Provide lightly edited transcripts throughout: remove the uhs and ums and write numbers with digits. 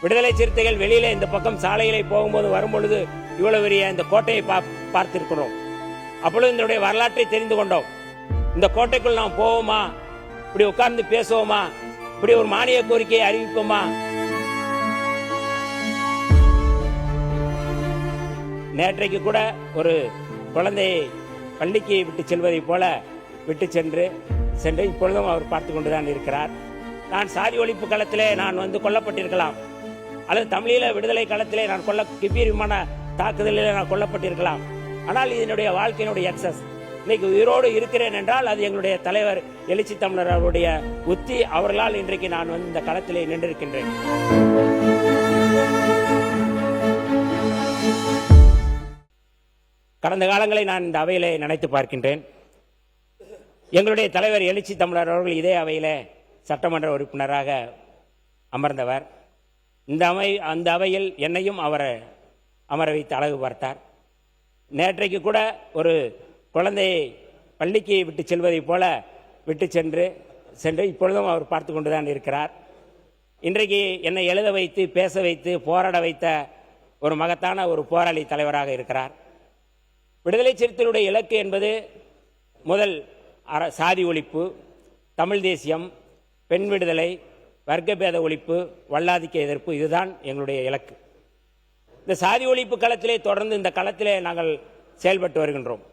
விடுதலை சிறுத்தைகள் வெளியில இந்த பக்கம் சாலைகளை போகும்போது வரும்பொழுது இவ்வளவு பெரிய இந்த கோட்டையை பார்த்திருக்கிறோம். அப்பொழுது இதனுடைய வரலாற்றை தெரிந்து கொண்டோம். இந்த கோட்டைக்குள் நாம் போவோமா, இப்படி உட்கார்ந்து பேசுவோமா, இப்படி ஒரு மானிய கோரிக்கையை அறிவிப்போமா? நேற்றைக்கு கூட ஒரு குழந்தையை பள்ளிக்கு விட்டு செல்வதை போல விட்டு சென்று இப்பொழுதும் அவர் பார்த்து கொண்டுதான் இருக்கிறார். நான் சாதி ஒழிப்பு களத்திலே நான் கொல்லப்பட்டிருக்கலாம், அல்லது தமிழீழ விடுதலை களத்திலே நான் கிபீர் விமான தாக்குதலில் நான் கொல்லப்பட்டிருக்கலாம். ஆனால் இதனுடைய வாழ்க்கையினுடைய எக்ஸஸ் இன்னைக்கு உயிரோடு இருக்கிறேன் என்றால் அது எங்களுடைய தலைவர் எழுச்சி தமிழர் அவருடைய உத்தி. அவர்களால் இன்றைக்கு நான் இந்த களத்திலே நின்றிருக்கின்றேன். கடந்த காலங்களை நான் இந்த அவையிலே நினைத்து பார்க்கின்றேன். எங்களுடைய தலைவர் எழுச்சி தமிழர் அவர்கள் இதே அவையிலே சட்டமன்ற உறுப்பினராக அமர்ந்தவர். அந்த அவையில் என்னையும் அவரை அமர வைத்து அழகு பார்த்தார். நேற்றைக்கு கூட ஒரு குழந்தையை பள்ளிக்கு விட்டு செல்வதை போல விட்டு சென்று இப்பொழுதும் அவர் பார்த்து கொண்டுதான் இருக்கிறார். இன்றைக்கு என்னை எழுத வைத்து பேச வைத்து போராட வைத்த ஒரு மகத்தான ஒரு போராளி தலைவராக இருக்கிறார். விடுதலை சிறுத்தைகளுடைய இலக்கு என்பது முதல் சாதி ஒழிப்பு, தமிழ் தேசியம், பெண் விடுதலை, வர்க்கபேத ஒழிப்பு, வல்லாதிக்க எதிர்ப்பு, இதுதான் எங்களுடைய இலக்கு. இந்த சாதி ஒழிப்பு களத்திலே தொடர்ந்து இந்த களத்திலே நாங்கள் செயல்பட்டு வருகின்றோம்.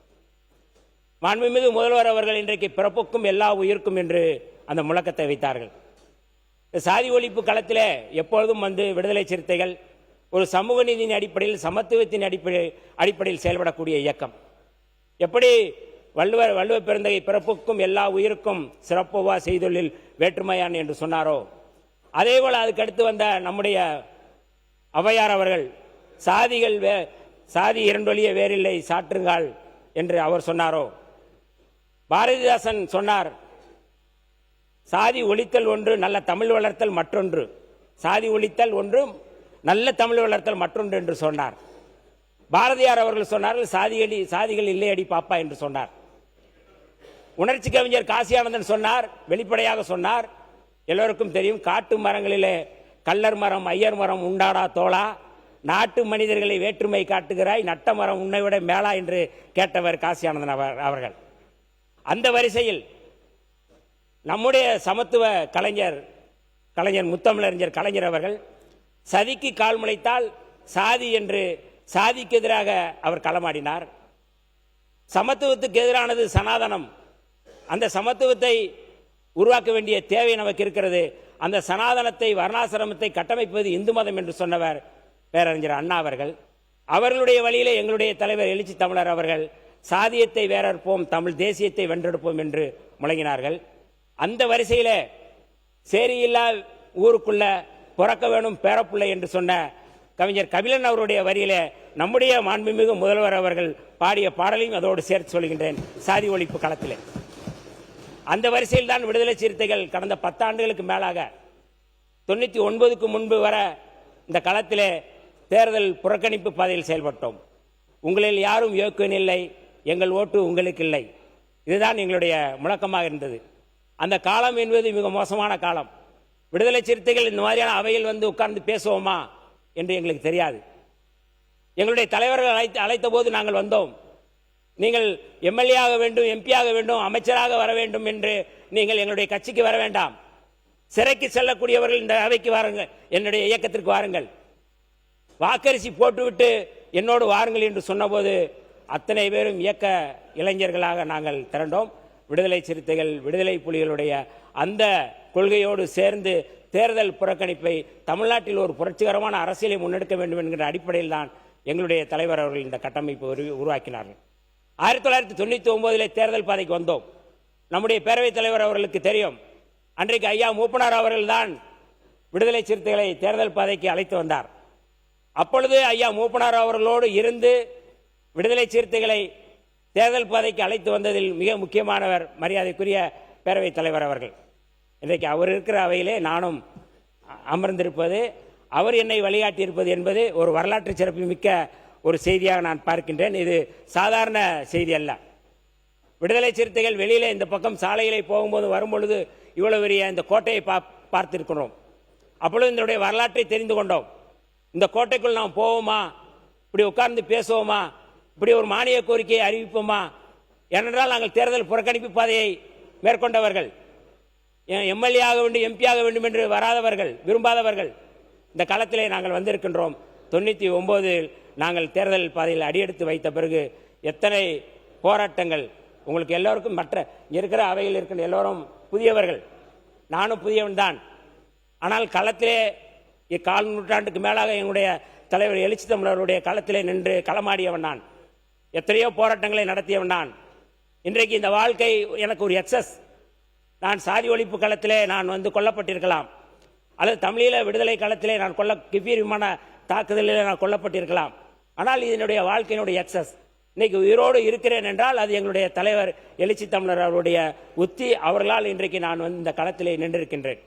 மாண்புமிகு முதல்வர் அவர்கள் இன்றைக்கு பிறப்புக்கும் எல்லா உயிர்க்கும் என்று அந்த முழக்கத்தை வைத்தார்கள். இந்த சாதி ஒழிப்பு களத்திலே எப்பொழுதும் விடுதலை சிறுத்தைகள் ஒரு சமூக நீதியின் அடிப்படையில், சமத்துவத்தின் அடிப்படையில் செயல்படக்கூடிய இயக்கம். எப்படி வள்ளுவ பெருந்தகை பிறப்புக்கும் எல்லா உயிருக்கும் சிறப்புவா செய்தொழில் வேற்றுமையான் என்று சொன்னாரோ, அதேபோல் அதுக்கு அடுத்து வந்த நம்முடைய ஔவையார் அவர்கள் சாதி இரண்டொழிய வேறில்லை சாற்றுங்கால் என்று அவர் சொன்னாரோ, பாரதிதாசன் சொன்னார் சாதி ஒழித்தல் ஒன்று நல்ல தமிழ் வளர்த்தல் மற்றொன்று, சாதி ஒழித்தல் ஒன்று நல்ல தமிழ் வளர்த்தல் மற்றொன்று என்று சொன்னார். பாரதியார் அவர்கள் சொன்னார்கள் சாதிகள் இல்லையடி பாப்பா என்று சொன்னார். உணர்ச்சி கவிஞர் காசி ஆனந்தன் சொன்னார், வெளிப்படையாக சொன்னார், எல்லோருக்கும் தெரியும், காட்டு மரங்களிலே கள்ளர் மரம் ஐயர் மரம் உண்டாடா தோளா, நாட்டு மனிதர்களை வேற்றுமை காட்டுகிறாய், நட்ட மரம் உன்னை விட மேலா என்று கேட்டவர் காசி ஆனந்தன் அவர்கள். அந்த வரிசையில் நம்முடைய சமத்துவ கலைஞர் முத்தமிழறிஞர் கலைஞர் அவர்கள் சதிக்கு கால் முளைத்தால் சாதி என்று சாதிக்கு எதிராக அவர் களமாடினார். சமத்துவத்துக்கு எதிரானது சனாதனம், அந்த சமத்துவத்தை உருவாக்க வேண்டிய தேவை நமக்கு இருக்கிறது. அந்த சனாதனத்தை வர்ணாசிரமத்தை கட்டமைப்பது இந்து மதம் என்று சொன்னவர் பேரறிஞர் அண்ணா அவர்கள். அவர்களுடைய வழியிலே எங்களுடைய தலைவர் எழுச்சி தமிழர் அவர்கள் சாதியத்தை வேறற்போம், தமிழ் தேசியத்தை வென்றெடுப்போம் என்று முழங்கினார்கள். அந்த வரிசையிலே சேரியில்லா ஊருக்குள்ள பிறக்க வேணும் பேரப்புள்ளை என்று சொன்ன கவிஞர் கபிலன் அவருடைய வரியிலே நம்முடைய மாண்புமிகு முதல்வர் அவர்கள் பாடிய பாடலையும் அதோடு சேர்த்து சொல்கின்றேன். சாதி ஒழிப்பு களத்திலே அந்த வரிசையில் தான் விடுதலை சிறுத்தைகள் கடந்த 10 ஆண்டுகளுக்கு மேலாக 99க்கு முன்பு வர இந்த களத்திலே தேர்தல் புறக்கணிப்பு பாதையில் செயல்பட்டோம். உங்களில் யாரும் யோக்கியன் இல்லை, எங்கள் ஓட்டு உங்களுக்கு இல்லை, இதுதான் எங்களுடைய முழக்கமாக இருந்தது. அந்த காலம் என்பது மிக மோசமான காலம். விடுதலை சிறுத்தைகள் இந்த மாதிரியான அவையில் உட்கார்ந்து பேசுவோமா என்று எங்களுக்கு தெரியாது. எங்களுடைய தலைவர்கள் அழைத்த போது நாங்கள் வந்தோம். நீங்கள் எம்எல்ஏ ஆக வேண்டும், எம்பி ஆக வேண்டும், அமைச்சராக வர வேண்டும் என்று நீங்கள் எங்களுடைய கட்சிக்கு வர வேண்டாம். சிறைக்கு செல்லக்கூடியவர்கள் இந்த அவைக்கு வாருங்கள், என்னுடைய இயக்கத்திற்கு வாருங்கள், வாக்கரிசி போட்டுவிட்டு என்னோடு வாருங்கள் என்று சொன்னபோது அத்தனை பேரும் இயக்க இளைஞர்களாக நாங்கள் திரண்டோம். விடுதலை சிறுத்தைகள் விடுதலை புலிகளுடைய அந்த கொள்கையோடு சேர்ந்து தேர்தல் புறக்கணிப்பை தமிழ்நாட்டில் ஒரு புரட்சிகரமான அரசியலை முன்னெடுக்க வேண்டும் என்கிற அடிப்படையில் தான் எங்களுடைய தலைவர் அவர்கள் இந்த கட்டமைப்பு உருவாக்கினார்கள். 1999 தேர்தல் பாதைக்கு வந்தோம். நம்முடைய பேரவைத் தலைவர் அவர்களுக்கு தெரியும், அன்றைக்கு ஐயா மூப்பனார் அவர்கள் தான் விடுதலை சிறுத்தைகளை தேர்தல் பாதைக்கு அழைத்து வந்தார். அப்பொழுது ஐயா மூப்பனார் அவர்களோடு இருந்து விடுதலை சிறுத்தைகளை தேர்தல் பாதைக்கு அழைத்து வந்ததில் மிக முக்கியமானவர் மரியாதைக்குரிய பேரவைத் தலைவர் அவர்கள். இன்றைக்கு அவர் இருக்கிற அவையிலே நானும் அமர்ந்திருப்பது, அவர் என்னை வழிகாட்டியிருப்பது என்பது ஒரு வரலாற்று சிறப்பு மிக்க ஒரு செய்தியாக நான் பார்க்கின்றேன். இது சாதாரண செய்தி அல்ல. விடுதலை சிறுத்தைகள் வெளியிலே இந்த பக்கம் சாலைகளை போகும்போது வரும்பொழுது இவ்வளவு பெரிய இந்த கோட்டையை பார்த்திருக்கிறோம். அப்பொழுது இதனுடைய வரலாற்றை தெரிந்து கொண்டோம். இந்த கோட்டைக்குள் நாம் போவோமா, இப்படி உட்கார்ந்து பேசுவோமா, இப்படி ஒரு மானிய கோரிக்கையை அறிவிப்போமா? ஏனென்றால் நாங்கள் தேர்தல் புறக்கணிப்பு பாதையை மேற்கொண்டவர்கள், எம்எல்ஏ ஆக வேண்டும், எம்பி ஆக வேண்டும் என்று வராதவர்கள், விரும்பாதவர்கள். இந்த களத்திலே நாங்கள் வந்திருக்கின்றோம். 99 நாங்கள் தேர்தல் பாதையில் அடியெடுத்து வைத்த பிறகு எத்தனை போராட்டங்கள். உங்களுக்கு எல்லோருக்கும் மற்ற இருக்கிற அவையில் இருக்கின்ற எல்லோரும் புதியவர்கள், நானும் புதியவன் தான். ஆனால் களத்திலே கால் நூற்றாண்டுக்கு மேலாக எங்களுடைய தலைவர் எழுச்சி தமிழருடைய களத்திலே நின்று களமாடியவன் நான். எத்தனையோ போராட்டங்களை நடத்தியவன் நான். இன்றைக்கு இந்த வாழ்க்கை எனக்கு ஒரு எக்ஸஸ். நான் சாதி ஒழிப்பு களத்திலே நான் கொல்லப்பட்டிருக்கலாம், அல்லது தமிழீழ விடுதலை களத்திலே நான் கிபீர் விமான தாக்குதலில் நான் கொல்லப்பட்டிருக்கலாம். ஆனால் இதனுடைய வாழ்க்கையினுடைய எக்ஸஸ். இன்னைக்கு உயிரோடு இருக்கிறேன் என்றால் அது எங்களுடைய தலைவர் எழுச்சி தமிழர் அவருடைய உத்தி. அவர்களால் இன்றைக்கு நான் இந்த களத்திலே நின்றிருக்கின்றேன்.